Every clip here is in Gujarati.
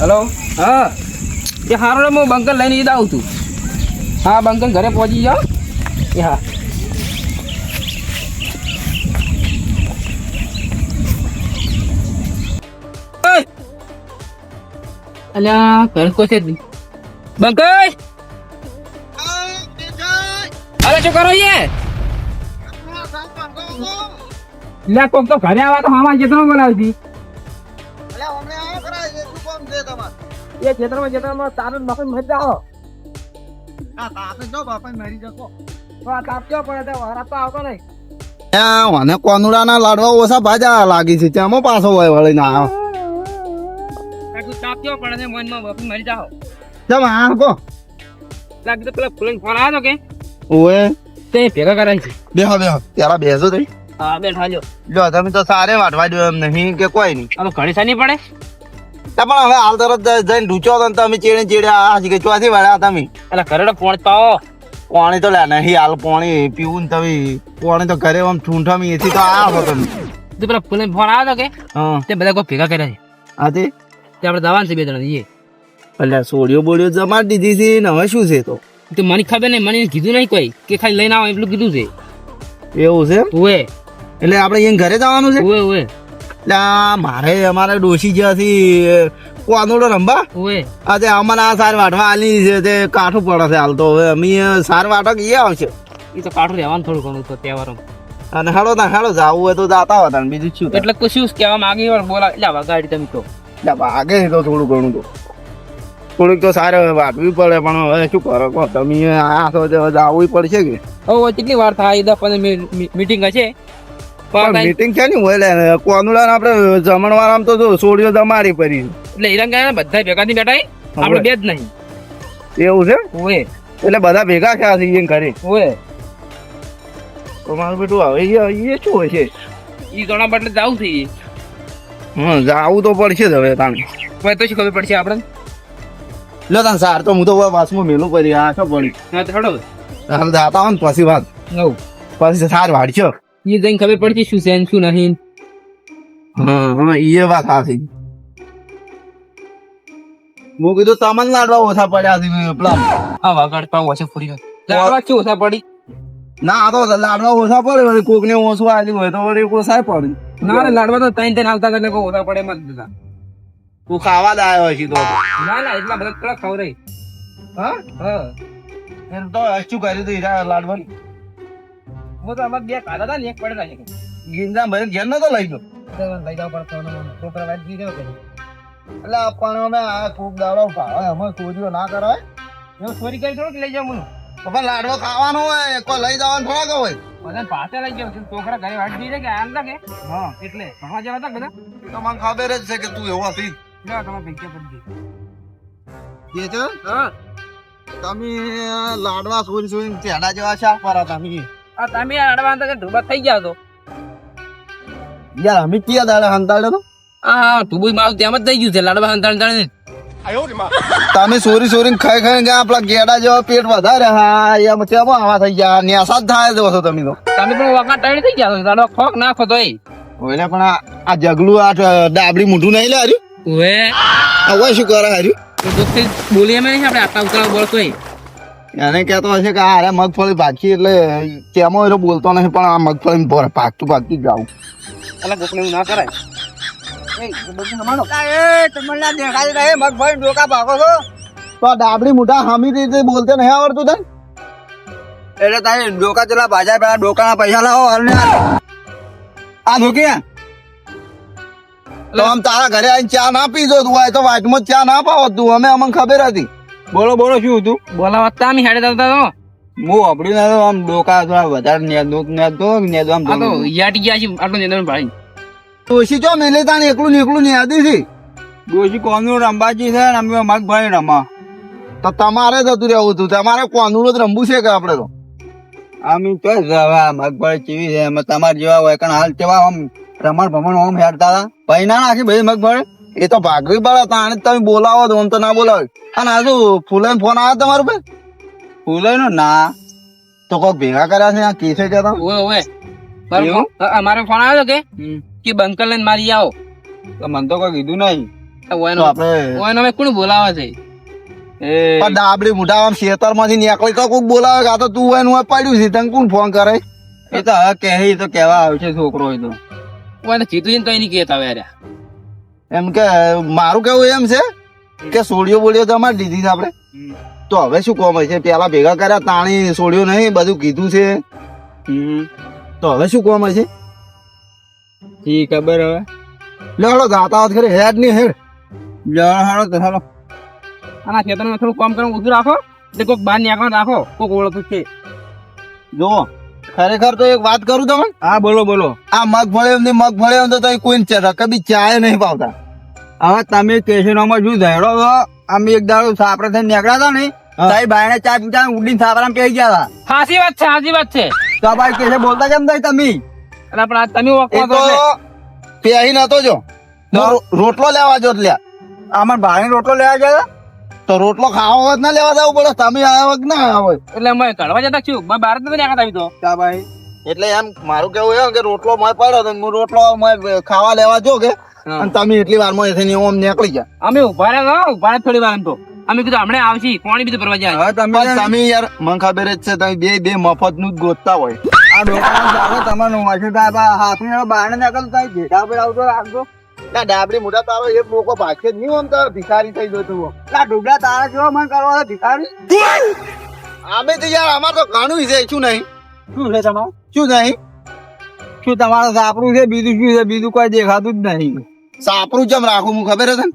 હેલો હા એ હારો હું બંકર લઈને ઈદ આવું છું. હા બંકર ઘરે પહોંચી જાઓ એ હા. અલ્યા ઘર કોસે જ નહીં બંકર. અરે શું કરો યાર? લે કોક તો ઘરે આવા તો મામા જેતનો બોલાવતી એ ખેતરમાં તારું બાપા મરી જાઓ. મને કોનુડા ના લાડવા ઓછા ભાજા લાગી છે ત્યાં પાછો હોય વળી ના આવ્યો. તાપ્યો પડે છે મનમાં બાપા મરી જાઓ. ચમ આ કો લાગી તો પેલા ફૂલન ફોન આવ્યો કે ઓએ તે ભેગા કરાય છે. બેહો ત્યારે બેસો તઈ. હા બેઠા જો જો તમે તો સારે વાટવા દો એમ નહીં કે કોઈ નહીં. હવે ઘણી સાની પડે પણ હવે હાલ તરત જઈને ડૂચો તો તમે ચેડે આ કે ચોથી વાળા તમે એટલે ઘરે ફોન પાવો. પાણી તો લે નહીં હાલ પાણી પીવું ને તમે પાણી તો ઘરે આમ ઠૂંઠામી એથી તો આ હો તમે તે પેલા ફૂલન ફોન આવ્યો કે હા તે બધા કોઈ ભેગા કર્યા છે. આથી તે આપણે દવાનું છે બે જણા જઈએ. એટલે સોડિયો બોડિયો જમાડી દીધી છે ને હવે શું છે તો મને ખબર નહીં, મને કીધું નહીં કોઈ કે ખાલી લઈને આવો એટલું કીધું છે. એવું છે ઓએ એટલે આપણે અહીંયા ઘરે જવાનું છે. ઓએ ઓએ એટલે મારે અમારે ડોશી જ્યાંથી કોનુડો રંબા ઓએ તે અમારે આ સાર વાટવા આલી છે તે કાઠું પડે છે હાલ તો હવે અમે સાર વાટક એ આવશે એ તો કાઠું રહેવાનું થોડું ઘણું તો તહેવારો અને હાલો જાવું હોય તો જાતા હતા ને બીજું શું એટલે કશું કહેવા માંગી બોલા એટલે વગાડી તમે તો એટલે ભાગે તો થોડું ઘણું તો થોડુંક તો સારે વાટવી પડે પણ હવે શું કરો કહો તમે આ તો જાવું પડશે કે હવે કેટલી વાર થાય 10-15 મીટિંગ હશે. મીટિંગ છે ને હોય કોનુડા આપણે જમણવાર આમ તો સોડિયો જમારી પડી એટલે હિરંગા બધા ભેગા થી બેઠા આપણે બે જ નહીં. એવું છે ઓએ એટલે બધા ભેગા થયા છે અહીંયા ઘરે. ઓએ તો મારું બેટું હવે એ શું હોય છે ઈ ઘણા બદલે જાવું થઈ જાવું તો પડશે જ હવે તાણ હવે તો શું ખબર પડશે આપણે. લો તાન સાર તો હું તો વાસમાં મેલું પડી આ શું પડી હા તો હડો હાલ જાતા હોય ને પછી વાત નવ પછી સાર વાળશો. એ જઈને ખબર પડશે શું છે ને શું નહીં. હા એ વાત સાચી. હું કીધું તમને લાડવા ઓછા પડ્યા છે પેલા આ વગાડ પાવ ઓછે ફરી લાડવા શું ઓછા પડી. ના આ તો લાડવા ઓછા પડે વળી કોક ને ઓછું આવેલું હોય તો વળી ઓછા પડે. ના લાડવા તો ત્રણ આવતા એટલે કોઈ ઓછા પડે મત બધા. તું ખાવા જ આવ્યો છે તો ના એટલા બધા થોડા ખવડાય. હા હા એમ તો શું કર્યું તું હીરા લાડવા હું તો અમારે બે ખાધા હતા ને એક પડેલા છે. ગીંજા ભરી ઘેર નતો લઈ ગયો લઈ જાવ પડતો છોકરા વાત દીધો કરે એટલે પણ અમે આ ખૂબ દાડો ભાવે અમે ચોરીઓ ના કરાય એવું ચોરી કરી થોડુંક લઈ જાવ મને તો પણ લાડવો ખાવાનો હોય કોઈ લઈ જવાનું થોડા કે હોય. બધા પાસે લઈ જાવ છોકરા ઘરે વાત દીધે કે આમ લાગે હા એટલે ભણવા જવા હતા બધા તો મને ખબર જ છે કે તું એવો હતી લો તમારે ભેગા પડી એ છે હા તમે લાડવા ચોરી તેડા જેવા શાક પર તમે આ તમે અડવા તો ઢુબા થઈ ગયા તો યાર અમે ક્યાં દાડે હંતાડ્યો તો હા ઢુબુઈ માવ તેમ જ થઈ ગયું છે લાડવા અંતાણ તમે ચોરી ખાઈ ગયા આપડા ગેડા જેવા પેટ વધારે હા એમ કેમ આવા થઈ ગયા ન્યાસા જ થાય છો તમે તો તમે પણ વખત ટાળી થઈ ગયા લાડવા ખોક નાખો તો ઓલે પણ આ જગલું આ ડાબડી મૂઠું નહીં લે હાર્યું ઓએ હવે શું કરે હાર્યું દોસ્તી બોલી એમ નહીં આપણે આટલા ઉતરાવ બોલતો એને કહેતો હશે કે અરે મગફળી પાકી એટલે તેમાં એ બોલતો નથી પણ આ મગફળી પાકતું જ જાવું અલા ગોપને ના કરાય તો ડાબડી મોટા હામી રીતે બોલતે નહીં આવડતું તને એટલે તારે ડોકા ચલા બાજા પેલા ડોકાના પૈસા લાવો અને આ ધોકી તો આમ તારા ઘરે આવીને ચા ના પીધો તું હોય તો વાટમાં ચા ના પાવો તું અમે અમને ખબર હતી. બોલો શું હતું બોલાવા તા મી હેડે આવતા તો હું અપડી ના આમ ડોકા થોડા વધારે નેદો આમ આ તો યાટી ગયા છે આટલો નેદન ભાઈ ડોશી ચો મેલે તાને એકલું નેદી છે ડોશી કોનું રંબાજી છે ને અમે મગભાઈ રમા તો તમારે જતું રહેવું હતું તમારે કોનું જ રમવું છે કે આપડે તો આમ તો મગભાઈ ચીવી છે તમારે જેવા હોય કારણ હાલ કેવા આમ રમણ આમ હેડતા હતા ભાઈ ના નાખી ભાઈ મગભાઈ એ તો ભાગવી પડે તાણે તમે બોલાવો તો આમ તો ના બોલાવે અને આ શું ફૂલાઈ ફોન આવ્યો તમારું ભાઈ ફૂલાઈ નો ના તો કોઈ ભેગા કર્યા છે આ કેસે કેતા ઓએ અમારો ફોન આવ્યો કે બંકર લઈને મારી આવો તો મને તો કોઈ કીધું નહીં તો આપણે અમે કોણ બોલાવે છે પણ ડાબડી મોઢા આમ ખેતરમાંથી નીકળી તો કોક બોલાવે કે આ તો તું હોય ને હું પડ્યું છે તને કોણ ફોન કરે એ તો હવે કહે તો કેવા આવશે છોકરો એ તો ઓને જીતું તો એની કહેતા હવે યાર એમ કે મારું કેવું એમ છે કે સોડિયો બોલિયો તો અમારે દીધી છે આપણે તો હવે શું કોમ છે પેલા ભેગા કર્યા તાણી સોડિયો નહીં બધું કીધું છે તો હવે શું કોમ છે ઈ ખબર હવે લેડો ગાતા વાત ખરી હેડ ની હેડ હાલો તો હાલો આના ખેતરમાં થોડું કામ કરવાનું ઊભું રાખો એટલે કોઈક બહાર નીકળવા રાખો કોઈક ઓળખ છે જો ખરેખર તો એક વાત કરું તમે હા બોલો બોલો આ મગફળી એમ મગફળી એમ તો તઈ કોઈ કદી ચાય નહીં પાવતા હવે તમે સ્ટેશનોમાં શું થયેલો અમે એક દાડો સાપરે થઈને નીકળ્યા હતા ને તારી બાયણે ચા પીતા ઉડીને સાપરામાં પેઈ ગયા હતા સાચી વાત છે તો ભાઈ કેસે બોલતા કેમ થાય તમે એટલે પણ આ તમે એ ઓળખો તો પેહી નતો જો તો રોટલો લેવા જો લ્યા અમાર ભાઈ રોટલો લેવા ગયા તો રોટલો ખાવા વખત ના લેવા જવું પડે તમે આવ્યા વખત ના આવ્યા હોય એટલે અમે કઢવા જતા છું બહાર જ નથી આવી તો તા ભાઈ એટલે એમ મારું કેવું એમ કે રોટલો મોય પડ્યો તો હું રોટલો મોય ખાવા લેવા જો કે અને તમે એટલી વારમાં એથી ઓમ નીકળી ગયા અમે ઉભા રહ્યા થોડી વાર એમ તો અમે કીધું હમણાં આવશી પાણી બીજું ભરવા જાય હવે તમે પણ તમે યાર મને ખબર જ છે તમે બે મફત નું જ ગોતતા હોય આ ડોકા તમારું વાંચો હાથની બારણે નીકળતા જેઠા પર આવતો રાખજો ના ડાબડી મોઢા તારો એક મોકો ભાગે જ નહીં આમ તાર ભિખારી થઈ ગયો તું ના ડુબડા તારા કેવો મને કરવા ભિખારી અમે તો યાર અમાર તો ઘણું છે શું નહીં શું છે તમારું શું નહીં શું તમારું સાપરું છે બીજું શું છે બીજું કોઈ દેખાતું જ નહીં સાપરું જેમ રાખું હું ખબર છે ને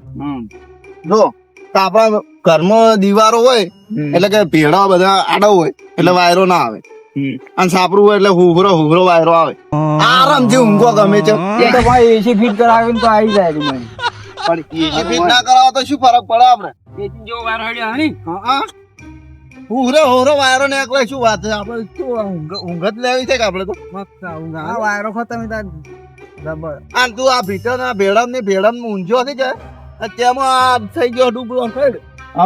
જો તો આપણા ઘરમાં દિવારો હોય એટલે કે ભેડા બધા આડા હોય એટલે વાયરો ના આવે અને સાપરું હોય એટલે હુભરો વાયરો આવે આરામથી ઊંઘો ગમે છે એ તો ભાઈ એસી ફિટ કરાવીને તો આવી જાય મને પણ એસી ફીટ ના કરાવો તો શું ફરક પડે આપણે જેવો વાર હડ્યો હણી હુભરો વાયરો ને એકલા શું વાત છે આપણે શું ઊંઘ જ લેવી છે કે આપણે તો આ વાયરો ખતમ જબર અને તું આ ભીતર ભેડમ ઊંઝો થઈ જાય તેમાં આ થઈ ગયો ડૂબળો હવે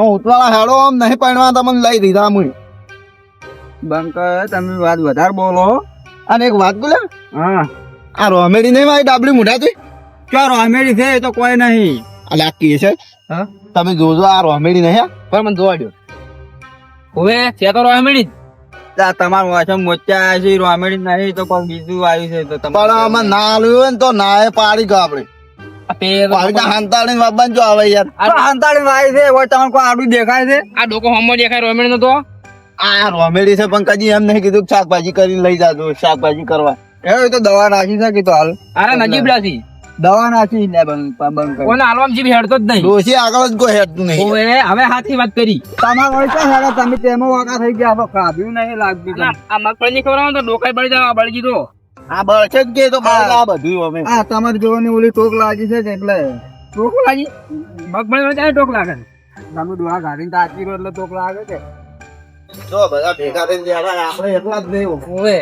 ઉતવાળા હેડો આમ નહીં પડવા તમને લઈ દીધા મું બંકર તમે વાત વધારે બોલો અને એક વાત બોલે હા આ રોમેડી નહીં મારી ડાબલી મોઢા થી ક્યાં રોમેડી છે એ તો કોઈ નહીં અલે આ કે છે હા તમે જોજો આ રોમેડી નહીં પણ મને જોવા દો હવે છે તો રોમેડી તમારું વાસણ મોચા છે રોમેડી નહીં તો કોઈ બીજું આવ્યું છે તો પણ આમાં ના આવ્યું હોય ને તો ના એ પાડી ગયો આપણે હાંતાડી બાબા જો આવે યાર અંતાડી વાય છે હોય તમને કોઈ આડું દેખાય છે આ ડોકો હોમો દેખાય રોમેડી નો તો આ રોમેડી છે પણ કદી એમ નહીં કીધું શાકભાજી કરીને લઈ જાજો શાકભાજી કરવા એ તો દવા નાખી છે કે તો હાલ અરે નજીબ લાસી દવા નાખી ને બંધ કોને હાલવામાં જીભ હેડતો જ નહીં ડોસી આગળ જ કોઈ હેડતું નહીં હવે હવે હાથી વાત કરી તમારે હોય છે હેડો તમે તેમાં વાકા થઈ ગયા તો ખાધું નહીં લાગતું ના, આ મગફળી ની ખબર તો ડોકાઈ બળી જાય બળગી દો આ બળશે જ કે તો બળ આ બધું અમે હા તમારી જોવાની ઓલી ટોક લાગી છે કે એટલે ટોક લાગી મગફળી માં ક્યારે ટોક લાગે તમે ડોહા ગાડીને તાકી રહ્યો એટલે ટોક લાગે છે જો બધા ભેગા થઈને જરા આપણે એટલા જ નહીં હવે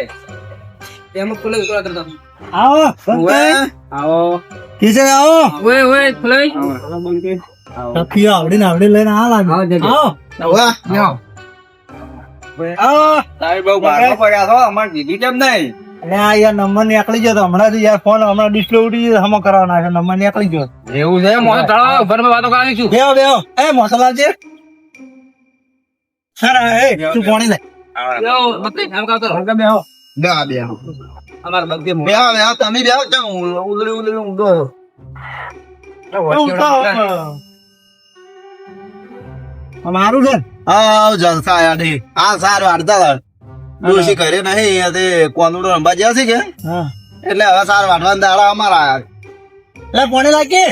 તેમાં ખુલે ઉતરા કરતા આવો આવો કિસે આવો ઓય ઓય ફ્લાઈ તકિયા આવડી લઈને આ લાગે આવો વાહ આવો તારી બહુ બહાર પડ્યા છો અમાર દીદી કેમ નહીં એટલે આ યાર નંબર નીકળી ગયો તો હમણાં યાર ફોન હમણાં ડિસ્પ્લે ઉડી ગયો હમો કરવાના છે નંબર નીકળી ગયો એવું છે મોટો તળાવ ઉપર માં વાતો કરાવી છું બેહો એ મોસલાલ છે સર એ તું કોણી લે યો બત્રી આમ કાતો હંગા બેહો ના બે અમાર બગદે મો બે તમે બે કેમ ઉલડી ઊંધો મારું છે આવ જલસા આયા દે આ સારું વાડતા ડોસી ઘરે નહીં તે કોનુડો રંબા જ્યાં છે કે હા એટલે હવે સાર વાટવાના દાડા અમારા આયા એટલે કોણી લાગે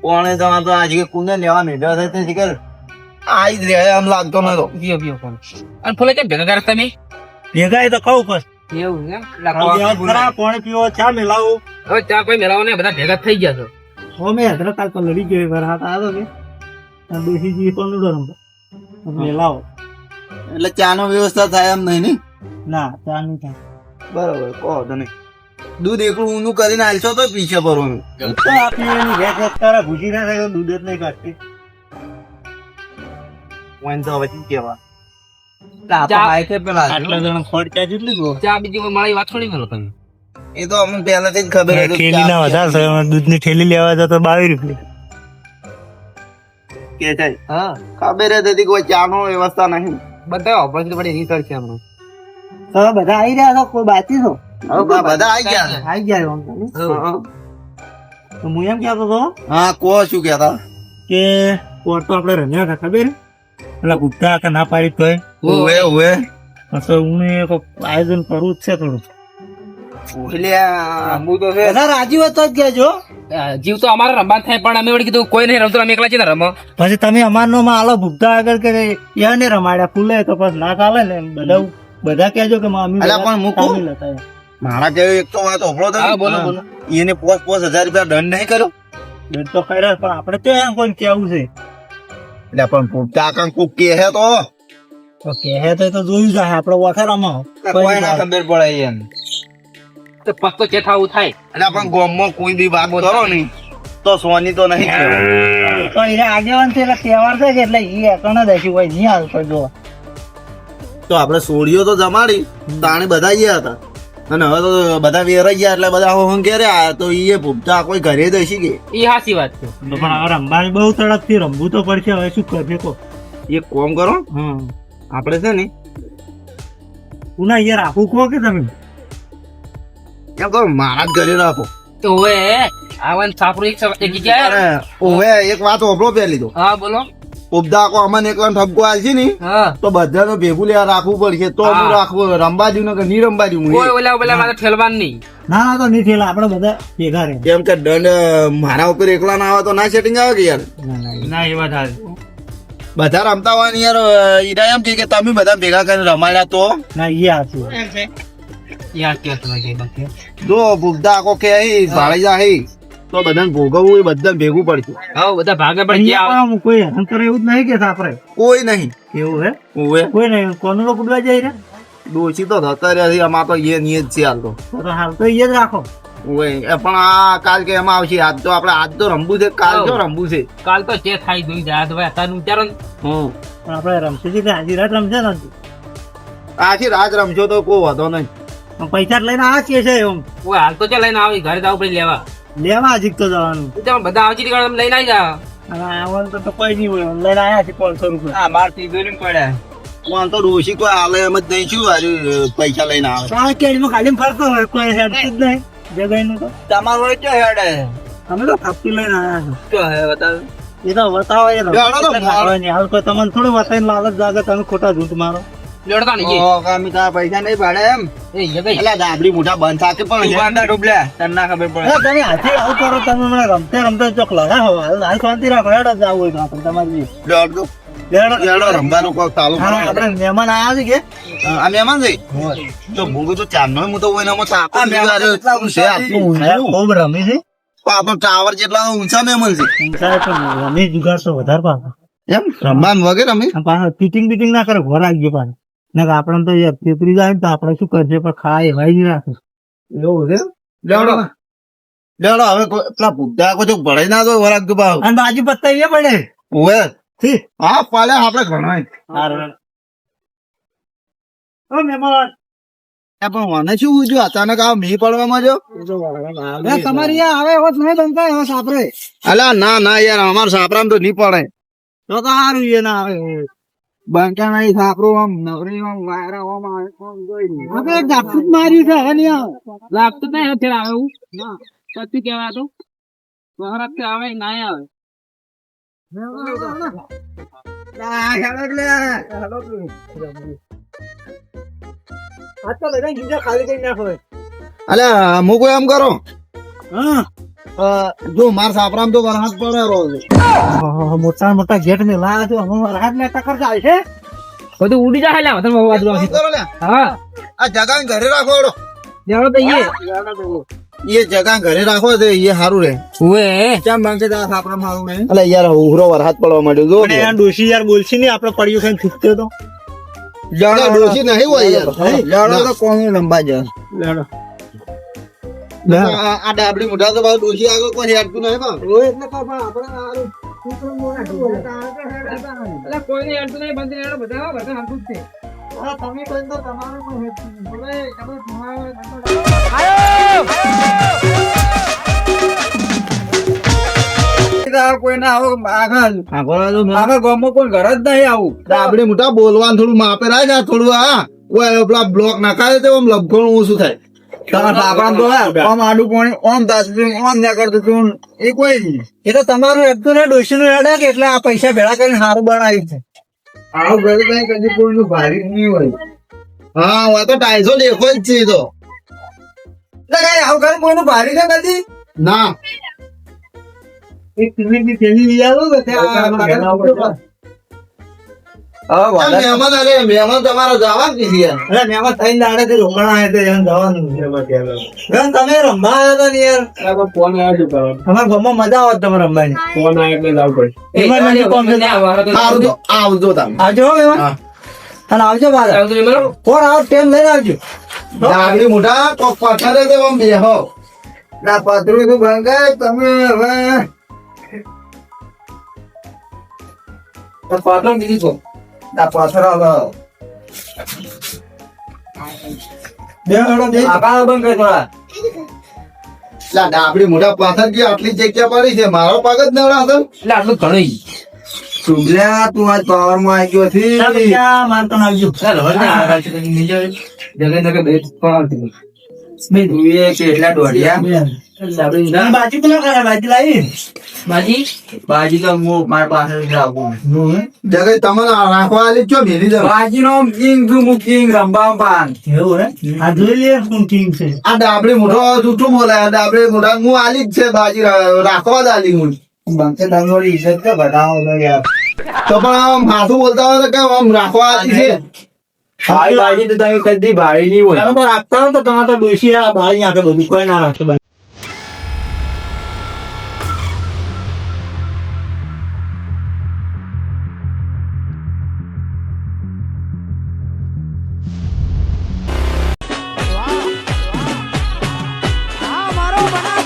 કોણે જવા તો આજે કુંડે લેવા મીઠા થાય તે શીખર આઈ જ રે એમ લાગતો નતો પીઓ પીઓ કોણ અને ફૂલે કેમ ભેગા કરતા તમે ભેગા એ તો કહું બસ એવું ને પાણી પીવો ચા મેલાવું હવે ચા કોઈ મેળાવો ને બધા ભેગા થઈ ગયા છો હો મેં હજરા કાલ તો લડી ગયો ઘર હાથ આવ્યો કે દેશી જી કોનુડો રંબા મેલાવો એટલે ચાનો વ્યવસ્થા થાય એમ નહીં ને ના ચા નહીં થાય બરોબર કહો તો નહીં દૂધ એકલું ઊંધું કરીને આલશો તો પીછે ભરવાનું તો આપી એની રેત તારા ભૂસી ના થાય તો દૂધ જ નહીં કાઢતી વાન તો હવે કેવા આટલા જણા ખોટ ચા જેટલી ગો ચા બીજી કોઈ મળી વાત થોડી મેલો તમે એ તો અમને પહેલાથી જ ખબર હતી ઠેલી ના વધારે છે દૂધની ઠેલી લેવા જતો 22 રૂપિયા કે છે હા ખબર જ હતી કોઈ ચાનો વ્યવસ્થા નહીં બધા ઓપરેશન પડી રીસર્ચ છે હમણાં. હવે બધા આવી રહ્યા છો કોઈ બાકી છો હવે બધા આવી ગયા છે. આવી ગયા છો હા. તો હું એમ કહેતો હતો હા કો શું કહેતા કે કોર્ટ તો આપણે રમ્યા હતા ખબર પેલા ગુપ્તા કે ના પાડી તોય ઓવે ઓવે તો હું એક આયોજન કરવું જ છે થોડું ઓલ્યા હું તો છે બધા રાજી હોય તો જ કહેજો જીવ તો અમારે રમવા થાય પણ અમે વળી કીધું કોઈ નહીં રમતું અમે એકલા છે ને રમો. પછી તમે અમારનો માં આલો ભૂગતા આગળ કે એને રમાડ્યા ફૂલે તો પછી ના ચાલે ને બધા કહેજો કે મમ્મી અલા પણ મૂકું. મારા કેવું એક તો વાત ઓપડો તો હા, બોલો, બોલો. એને 5,000 રૂપિયા દંડ નહીં કર્યો દંડ તો કર્યો પણ આપણે તો એમ કોઈ કેવું છે એટલે પણ પૂછતા કાંક કોક કહે તો કહે તો જોયું જાય આપણે વખારામાં કોઈ ના ખબર પડે એમ તો પગ તો જે થાવું થાય. એટલે પણ ગામમાં કોઈ બી વાત કરો ને તો સોની તો નહીં કહેવાય. તો એ આગેવાન છે એટલે તહેવાર છે કે એટલે એ કણ દેખી હોય નહીં હાલતો જો તો આપણે સોડીઓ તો જમાડી તાણે બધા ગયા હતા અને હવે તો બધા વેરાઈ ગયા એટલે બધા હું ઘેરે આયા તો એ ભૂપતા કોઈ ઘરે દઈશી કે એ સાચી વાત છે. પણ હવે રમવાની બહુ તડપથી રમવું તો પડશે હવે શું કરશે કો એક કામ કરો હા આપણે છે ને હું ના યાર રાખું કહો કે તમે એમ કરો મારા જ ઘરે રાખો તો હવે આવન છાપરું એક જગ્યાએ અરે ઓવે એક વાત ઓભળો પેલી તો હા બોલો. ઉપદા કો અમને એકલા ઠપકો આલશે ને હા તો બધાને ભેગું લેવા રાખવું પડશે તો હું રાખવું રંબા જ્યું ને કે નહીં રંબા જ્યું કોઈ ઓલા મારે ઠેલવાન નહીં. ના ના તો નહીં થયેલા આપણે બધા ભેગા રહે કેમ કે દંડ મારા ઉપર એકલા ના આવે તો ના સેટિંગ આવે કે યાર ના એ વાત હાલ બધા રમતા હોય ને યાર ઈરા એમ કે તમે બધા ભેગા કરીને રમાડ્યા તો ના એ હાચું યાર કે તમે કે બાકી જો ભૂગતા આખો કે ભાળી જાય તો બધાને ભોગવવું એ બધાને ભેગું પડશે હા બધા ભાગે પણ જે આવે. અહીંયા પણ કોઈ હેરાન કરે એવું જ નહીં કે આપણે કોઈ નહીં એવું હે ઓવે કોઈ નહીં કોનું લોકો કુદવા જાય રે ડોસી તો થતા રહ્યા છે આમાં તો એ નિયત છે હાલ તો તો હાલ તો એ જ રાખો ઓવે એ પણ આ કાલ કે એમાં આવશે આજ તો આપણે આજ તો રમવું છે કાલ તો રમવું છે કાલ તો જે થાય જોઈ જાય તો ભાઈ અત્યારનું વિચારો ને. હમ પણ આપણે રમશે છે હાજી રાત રમશે ને આખી રાત રમશો તો કોઈ વાંધો નહીં પણ પૈસા જ લઈને આ છે એમ ઓય હાલ તો ચાલ લઈને આવી ઘરે જવું પડે લેવા. લેવા હજી તો જવાનું તમે બધા આવતી નીકળો તમે લઈને આવી જાઓ. અને આવવાનું તો કોઈ નહીં હોય લઈને આવ્યા છે 500 રૂપિયા હા બાર થી જોઈને પડ્યા. કોણ તો ડોસી કોઈ હાલે એમ જ નહીં શું હારી પૈસા લઈને આવે આ કેરીમાં ખાલી ફરતો હોય કોઈ હેડતું જ નહીં જગાઈનું તો તમારો ચો હેડ અમે તો ફાપતી લઈને આવ્યા ચો હે બતાવ. છે એ તો બતાવો એ જાણો તો લાવે નહીં હાલ કોઈ તમને થોડું બતાવીને લાલચ જાગે તમે ખોટા ઝૂંટ મારો લેડતા નહીં ઓ કામી તારા પૈસા નહીં ભાડે એમ એ ગઈ એટલે ડાબડી મોઢા બંધ થાકે પણ ઉભાંડા ડૂબલ્યા તને ના ખબર પડે. તમે હાથે આવું કરો તમે મને રમતે રમતે ચોક લગાવો હાલ શાંતિ રાખો હેડો જ આવું હોય તો આપણે તમારી લેડો લેડો રમવાનું કોઈ ચાલુ કરો. આપણે મહેમાન આવ્યા છે કે આ મહેમાન છે તો ભૂગું તો ચારનો હું તો ઓય નામાં ચાકો છે આટલું ઊંચું ખૂબ રમી છે આપણો ટાવર જેટલા ઊંચા મહેમાન છે ઊંચાઈ પણ રમી જુગાર તો વધારે પાછા એમ રમવાનું વગેરે અમે પાછા ફિટિંગ બિટિંગ ના કરે ઘર આવી ગયો પાછું ના કે આપણે તો યાર તેતરી જાય ને તો આપણે શું કરશે પણ ખાય એવાય નહીં રાખે એવું છે લેડો લેડો હવે પેલા ભૂગતા કોઈ તો ભળાઈ ના દો વરાક તો ભાવ અને બાજુ પત્તા એ પડે ઓવે થી હા પાલે આપણે ઘણા ઓ મહેમાન પણ મને શું પૂછ્યું અચાનક આ મી પડવામાં જો તમારી આવે એવો નહીં બનતા એવો સાપરે અલા ના ના યાર અમાર સાપરામ તો નહીં પડે તો સારું એ ના આવે બંકા નહીં સાપરો આમ નવરી આમ વાયરા આમ આવે આપણે એક ઝાપટું જ માર્યું છે હવે નહીં આવે લાગતું નહીં અત્યારે આવે એવું સત્ય કહેવાય તો વહરાત કે આવે ના આવે. અલ્યા મૂકો એમ કરો હા જો માર સાપરામ તો વરસાદ પડે રોજ મોટા મોટા ગેટ ને લાયા છો હવે રાત ને ટક્કર જાય છે બધું ઉડી જાય લે તમે વાત કરો. કરો ને હા આ જગા ઘરે રાખો એડો જાણો તો એ જગા ઘરે રાખો તો એ સારું રે ઓએ કેમ માંગે તા સાપરા મારું ને અલે યાર ઉહરો વરસાદ પડવા માંડ્યો જો યાર ડોશી યાર બોલશે નહીં આપણે પડ્યું ખાઈને છૂટતે તો જાણો ડોસી નહીં હોય યાર જાણો તો કોણ લંબા જ લેડો આ ડાબડી મોઢા તો બાજુ ડોસી આગળ કોઈ હેડતું નહીં પણ એટલે આપણે એટલે કોઈ નહીં અડતું નહીં બંધ નહીં બધા બધા હમતું જ છે. તમે કોઈ તો તમારું આયો કોઈને આવો આગળ ગામમાં કોઈ ઘર જ નહીં આવું આપણે મોટા બોલવાનું થોડું માપે રાખ આ થોડું આ ઓય પેલા બ્લોક નાખાય તો આમ લપખણું ઓછું થાય આપણા તો આમ આડું પાણી ઓમ દાસતું ઓમ ના કરતું તું એ કોઈ નહીં એ તો તમારું એકતું ને ડોશી નું હેડે કે એટલે આ પૈસા ભેળા કરીને સારું બનાવ્યું છે આવું ઘરે કઈ કદી કોઈનું ભારી નહીં હોય હા આ તો ટાઈસો દેખો જ છે એ તો એટલે કઈ આવું ઘરે કોઈનું ભારી છે કદી ના એક સિમેન્ટની થેલી લઈ આવો કે ત્યાં મહેમાન અરે મહેમાન તમારા જવા નથી યાર અરે મેમાં થઈને દાડે થી રોકાણ આવ્યા તો એમ જવાનું છે તમે રમવા આવ્યા હતા ને યાર ફોન આવ્યો છો તમારા ગામમાં મજા આવે તમે રમવાની ફોન આવ્યો એટલે જવું પડે એ એમાં નથી કોમ છે. સારું તો આવજો તમે આવજો હો મહેમાન હા. અને આવજો બાદ કોણ આવો ટેમ લઈને આવજો ડાબડી મોટા કોક પથ્થરે તો આમ બેહો ના પતરું તો ભંગાય તમે હવે પાટણ દીધી છો ના પથરો હવે બે હડો દે આકા બંધ કર થોડા લા ડાબડી મોટા પથ્થર કે આટલી જગ્યા પડી છે મારો પગ જ નવરા હતો એટલે આટલું ઘણું સુમલ્યા તું આજ પાવર માં આવી ગયો થી મારતો નાખજો ચાલો હવે આગળ છે નીચે જગ્યા જગ્યા બેટ પણ જોઈએ કે એટલા દોઢિયા બાજી પેલા કરે બાજી લાવી બાજી બાજી તો હું મારા પાસે રાખું જગત તમને રાખવા આલી ચો મેલી દો બાજી નો કિંગ છું હું કિંગ રંબા પાન એવું હે આ જોઈ લે શું કિંગ છે આ ડાબડી મોટો જૂઠું બોલાય આ ડાબડી મોટા હું આલી જ છે બાજી રાખવા જ આલી હું બંકે તમારી ઇજ્જત તો બતાવો તો યાર તો પણ આમ માથું બોલતા હોય તો કેમ આમ રાખવા આલી છે ભાઈ બાજી તો તમે કદી ભાડી નહીં હોય તમે રાખતા હો તો તમારે તો ડોશી આ ભાઈ આગળ બધું કોઈ ના રાખતો મારો બના